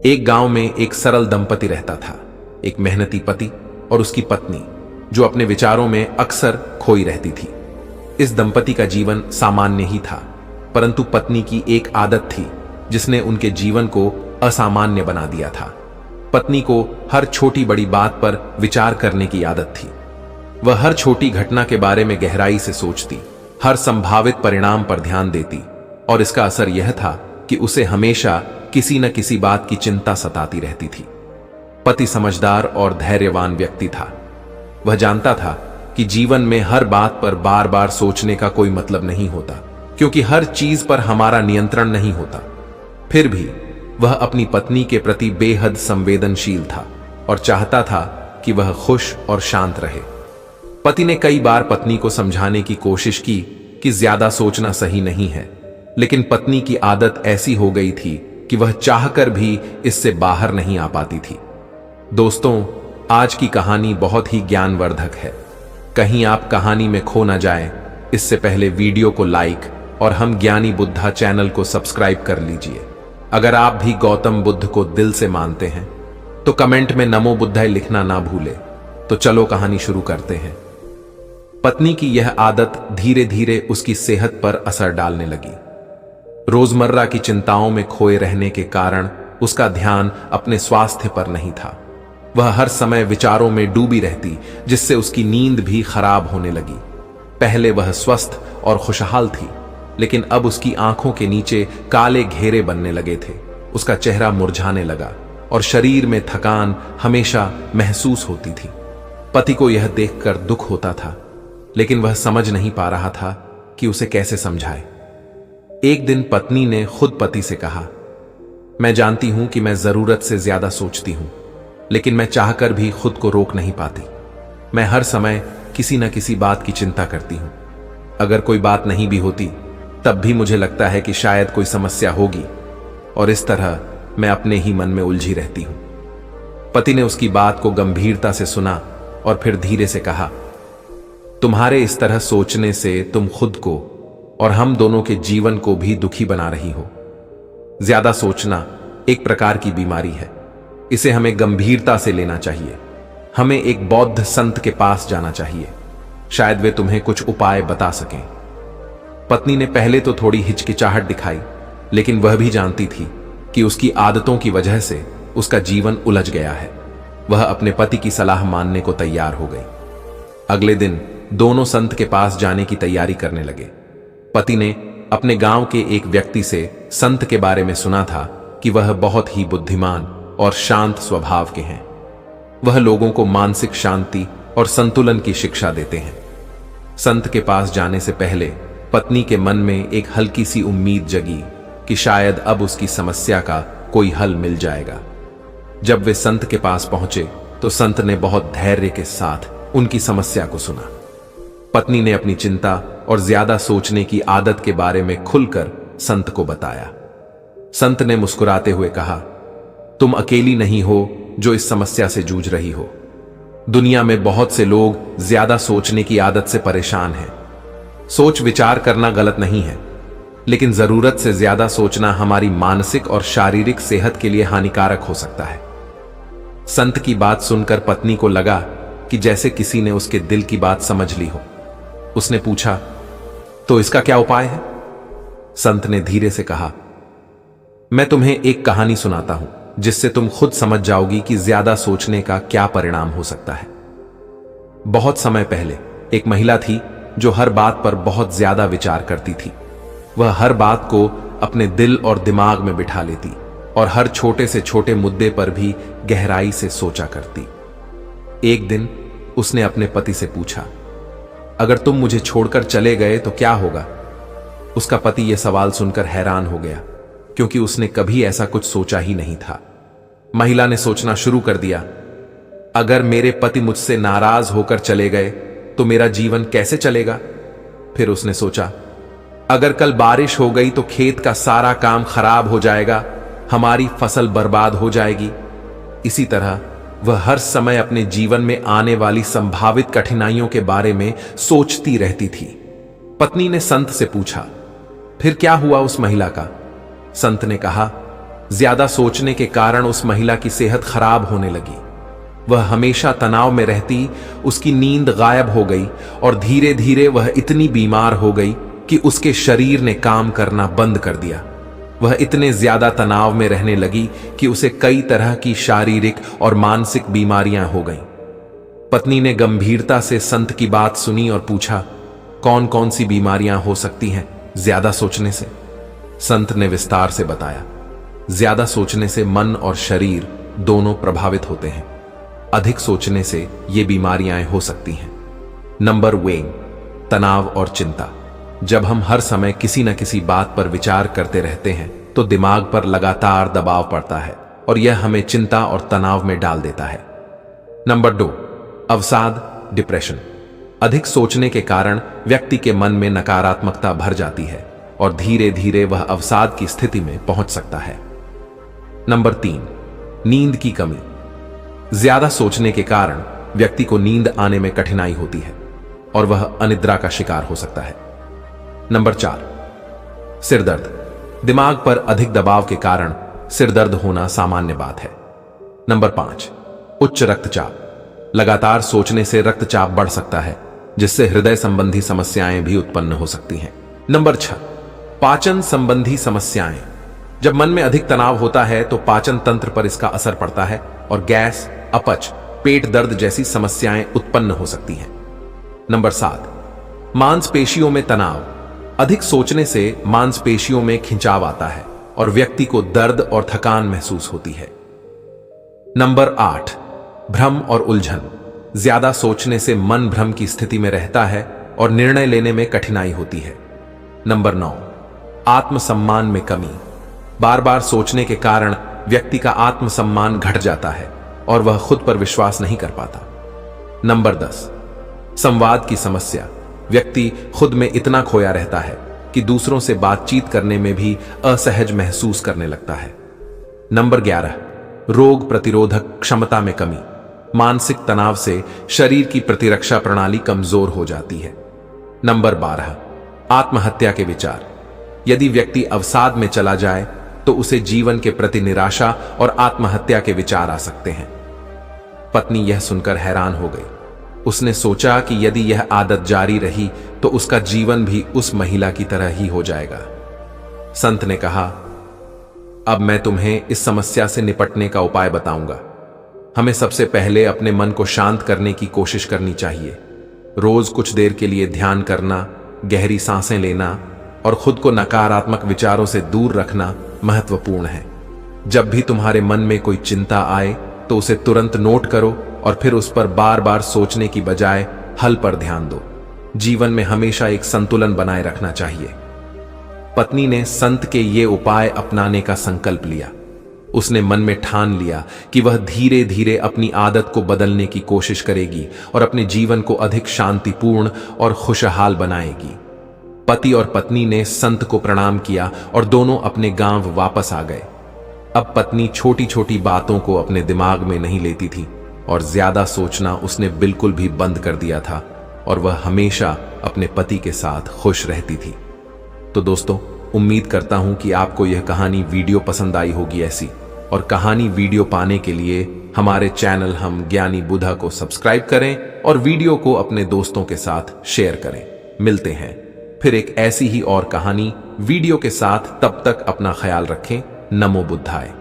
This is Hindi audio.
एक गांव में एक सरल दंपति रहता था, एक मेहनती पति और उसकी पत्नी, जो अपने विचारों में अक्सर खोई रहती थी। इस दंपति का जीवन सामान्य ही था, परंतु पत्नी की एक आदत थी जिसने उनके जीवन को असामान्य बना दिया था। पत्नी को हर छोटी बड़ी बात पर विचार करने की आदत थी। वह हर छोटी घटना के बारे में गहराई से सोचती, हर संभावित परिणाम पर ध्यान देती, और इसका असर यह था कि उसे हमेशा किसी न किसी बात की चिंता सताती रहती थी। पति समझदार और धैर्यवान व्यक्ति था। वह जानता था कि जीवन में हर बात पर बार बार सोचने का कोई मतलब नहीं होता, क्योंकि हर चीज पर हमारा नियंत्रण नहीं होता। फिर भी वह अपनी पत्नी के प्रति बेहद संवेदनशील था और चाहता था कि वह खुश और शांत रहे। पति ने कई बार पत्नी को समझाने की कोशिश की कि ज्यादा सोचना सही नहीं है, लेकिन पत्नी की आदत ऐसी हो गई थी कि वह चाहकर भी इससे बाहर नहीं आ पाती थी। दोस्तों, आज की कहानी बहुत ही ज्ञानवर्धक है। कहीं आप कहानी में खो न जाएं, इससे पहले वीडियो को लाइक और हम ज्ञानी बुद्धा चैनल को सब्सक्राइब कर लीजिए। अगर आप भी गौतम बुद्ध को दिल से मानते हैं तो कमेंट में नमो बुद्धाय लिखना ना भूले। तो चलो कहानी शुरू करते हैं। पत्नी की यह आदत धीरे धीरे उसकी सेहत पर असर डालने लगी। रोजमर्रा की चिंताओं में खोए रहने के कारण उसका ध्यान अपने स्वास्थ्य पर नहीं था। वह हर समय विचारों में डूबी रहती, जिससे उसकी नींद भी खराब होने लगी। पहले वह स्वस्थ और खुशहाल थी, लेकिन अब उसकी आंखों के नीचे काले घेरे बनने लगे थे। उसका चेहरा मुरझाने लगा और शरीर में थकान हमेशा महसूस होती थी। पति को यह देखकर दुख होता था, लेकिन वह समझ नहीं पा रहा था कि उसे कैसे समझाए। एक दिन पत्नी ने खुद पति से कहा, मैं जानती हूं कि मैं जरूरत से ज्यादा सोचती हूं, लेकिन मैं चाहकर भी खुद को रोक नहीं पाती। मैं हर समय किसी न किसी बात की चिंता करती हूं। अगर कोई बात नहीं भी होती, तब भी मुझे लगता है कि शायद कोई समस्या होगी, और इस तरह मैं अपने ही मन में उलझी रहती हूं। पति ने उसकी बात को गंभीरता से सुना और फिर धीरे से कहा, तुम्हारे इस तरह सोचने से तुम खुद को और हम दोनों के जीवन को भी दुखी बना रही हो। ज्यादा सोचना एक प्रकार की बीमारी है। इसे हमें गंभीरता से लेना चाहिए। हमें एक बौद्ध संत के पास जाना चाहिए। शायद वे तुम्हें कुछ उपाय बता सकें। पत्नी ने पहले तो थोड़ी हिचकिचाहट दिखाई, लेकिन वह भी जानती थी कि उसकी आदतों की वजह से उसका जीवन उलझ गया है। वह अपने पति की सलाह मानने को तैयार हो गई। अगले दिन दोनों संत के पास जाने की तैयारी करने लगे। पति ने अपने गांव के एक व्यक्ति से संत के बारे में सुना था कि वह बहुत ही बुद्धिमान और शांत स्वभाव के हैं। वह लोगों को मानसिक शांति और संतुलन की शिक्षा देते हैं। संत के पास जाने से पहले पत्नी के मन में एक हल्की सी उम्मीद जगी कि शायद अब उसकी समस्या का कोई हल मिल जाएगा। जब वे संत के पास पहुंचे तो संत ने बहुत धैर्य के साथ उनकी समस्या को सुना। पत्नी ने अपनी चिंता और ज्यादा सोचने की आदत के बारे में खुलकर संत को बताया। संत ने मुस्कुराते हुए कहा, तुम अकेली नहीं हो जो इस समस्या से जूझ रही हो। दुनिया में बहुत से लोग ज्यादा सोचने की आदत से परेशान हैं। सोच विचार करना गलत नहीं है, लेकिन जरूरत से ज्यादा सोचना हमारी मानसिक और शारीरिक सेहत के लिए हानिकारक हो सकता है। संत की बात सुनकर पत्नी को लगा कि जैसे किसी ने उसके दिल की बात समझ ली हो। उसने पूछा, तो इसका क्या उपाय है? संत ने धीरे से कहा, मैं तुम्हें एक कहानी सुनाता हूं, जिससे तुम खुद समझ जाओगी कि ज्यादा सोचने का क्या परिणाम हो सकता है। बहुत समय पहले एक महिला थी जो हर बात पर बहुत ज्यादा विचार करती थी। वह हर बात को अपने दिल और दिमाग में बिठा लेती और हर छोटे से छोटे मुद्दे पर भी गहराई से सोचा करती। एक दिन उसने अपने पति से पूछा, अगर तुम मुझे छोड़कर चले गए तो क्या होगा? उसका पति यह सवाल सुनकर हैरान हो गया, क्योंकि उसने कभी ऐसा कुछ सोचा ही नहीं था। महिला ने सोचना शुरू कर दिया, अगर मेरे पति मुझसे नाराज होकर चले गए तो मेरा जीवन कैसे चलेगा? फिर उसने सोचा, अगर कल बारिश हो गई तो खेत का सारा काम खराब हो जाएगा, हमारी फसल बर्बाद हो जाएगी। इसी तरह वह हर समय अपने जीवन में आने वाली संभावित कठिनाइयों के बारे में सोचती रहती थी। पत्नी ने संत से पूछा, फिर क्या हुआ उस महिला का? संत ने कहा, ज्यादा सोचने के कारण उस महिला की सेहत खराब होने लगी। वह हमेशा तनाव में रहती, उसकी नींद गायब हो गई और धीरे धीरे वह इतनी बीमार हो गई कि उसके शरीर ने काम करना बंद कर दिया। वह इतने ज्यादा तनाव में रहने लगी कि उसे कई तरह की शारीरिक और मानसिक बीमारियां हो गईं। पत्नी ने गंभीरता से संत की बात सुनी और पूछा, कौन कौन सी बीमारियां हो सकती हैं ज्यादा सोचने से? संत ने विस्तार से बताया, ज्यादा सोचने से मन और शरीर दोनों प्रभावित होते हैं। अधिक सोचने से ये बीमारियां हो सकती हैं। नंबर 1, तनाव और चिंता। जब हम हर समय किसी न किसी बात पर विचार करते रहते हैं तो दिमाग पर लगातार दबाव पड़ता है और यह हमें चिंता और तनाव में डाल देता है। नंबर 2, अवसाद, डिप्रेशन। अधिक सोचने के कारण व्यक्ति के मन में नकारात्मकता भर जाती है और धीरे धीरे वह अवसाद की स्थिति में पहुंच सकता है। नंबर 3, नींद की कमी। ज्यादा सोचने के कारण व्यक्ति को नींद आने में कठिनाई होती है और वह अनिद्रा का शिकार हो सकता है। नंबर 4, सिर दर्द। दिमाग पर अधिक दबाव के कारण सिर दर्द होना सामान्य बात है। नंबर 5, उच्च रक्तचाप। लगातार सोचने से रक्तचाप बढ़ सकता है, जिससे हृदय संबंधी समस्याएं भी उत्पन्न हो सकती हैं। नंबर 6, पाचन संबंधी समस्याएं। जब मन में अधिक तनाव होता है तो पाचन तंत्र पर इसका असर पड़ता है और गैस, अपच, पेट दर्द जैसी समस्याएं उत्पन्न हो सकती हैं। नंबर 7, मांसपेशियों में तनाव। अधिक सोचने से मांसपेशियों में खिंचाव आता है और व्यक्ति को दर्द और थकान महसूस होती है। नंबर 8, भ्रम और उलझन। ज्यादा सोचने से मन भ्रम की स्थिति में रहता है और निर्णय लेने में कठिनाई होती है। नंबर 9, आत्मसम्मान में कमी। बार बार सोचने के कारण व्यक्ति का आत्मसम्मान घट जाता है और वह खुद पर विश्वास नहीं कर पाता। नंबर 10, संवाद की समस्या। व्यक्ति खुद में इतना खोया रहता है कि दूसरों से बातचीत करने में भी असहज महसूस करने लगता है। नंबर 11, रोग प्रतिरोधक क्षमता में कमी। मानसिक तनाव से शरीर की प्रतिरक्षा प्रणाली कमजोर हो जाती है। नंबर 12, आत्महत्या के विचार। यदि व्यक्ति अवसाद में चला जाए तो उसे जीवन के प्रति निराशा और आत्महत्या के विचार आ सकते हैं। पत्नी यह सुनकर हैरान हो गई। उसने सोचा कि यदि यह आदत जारी रही तो उसका जीवन भी उस महिला की तरह ही हो जाएगा। संत ने कहा, अब मैं तुम्हें इस समस्या से निपटने का उपाय बताऊंगा। हमें सबसे पहले अपने मन को शांत करने की कोशिश करनी चाहिए। रोज कुछ देर के लिए ध्यान करना, गहरी सांसें लेना और खुद को नकारात्मक विचारों से दूर रखना महत्वपूर्ण है। जब भी तुम्हारे मन में कोई चिंता आए तो उसे तुरंत नोट करो और फिर उस पर बार बार सोचने की बजाय हल पर ध्यान दो। जीवन में हमेशा एक संतुलन बनाए रखना चाहिए। पत्नी ने संत के ये उपाय अपनाने का संकल्प लिया। उसने मन में ठान लिया कि वह धीरे धीरे अपनी आदत को बदलने की कोशिश करेगी और अपने जीवन को अधिक शांतिपूर्ण और खुशहाल बनाएगी। पति और पत्नी ने संत को प्रणाम किया और दोनों अपने गांव वापस आ गए। अब पत्नी छोटी छोटी बातों को अपने दिमाग में नहीं लेती थी और ज्यादा सोचना उसने बिल्कुल भी बंद कर दिया था और वह हमेशा अपने पति के साथ खुश रहती थी। तो दोस्तों, उम्मीद करता हूं कि आपको यह कहानी वीडियो पसंद आई होगी ऐसी, और कहानी वीडियो पाने के लिए हमारे चैनल हम ज्ञानी बुधा को सब्सक्राइब करें और वीडियो को अपने दोस्तों के साथ शेयर करें। मिलते हैं फिर एक ऐसी ही और कहानी वीडियो के साथ। तब तक अपना ख्याल रखें। नमो बुद्धाय।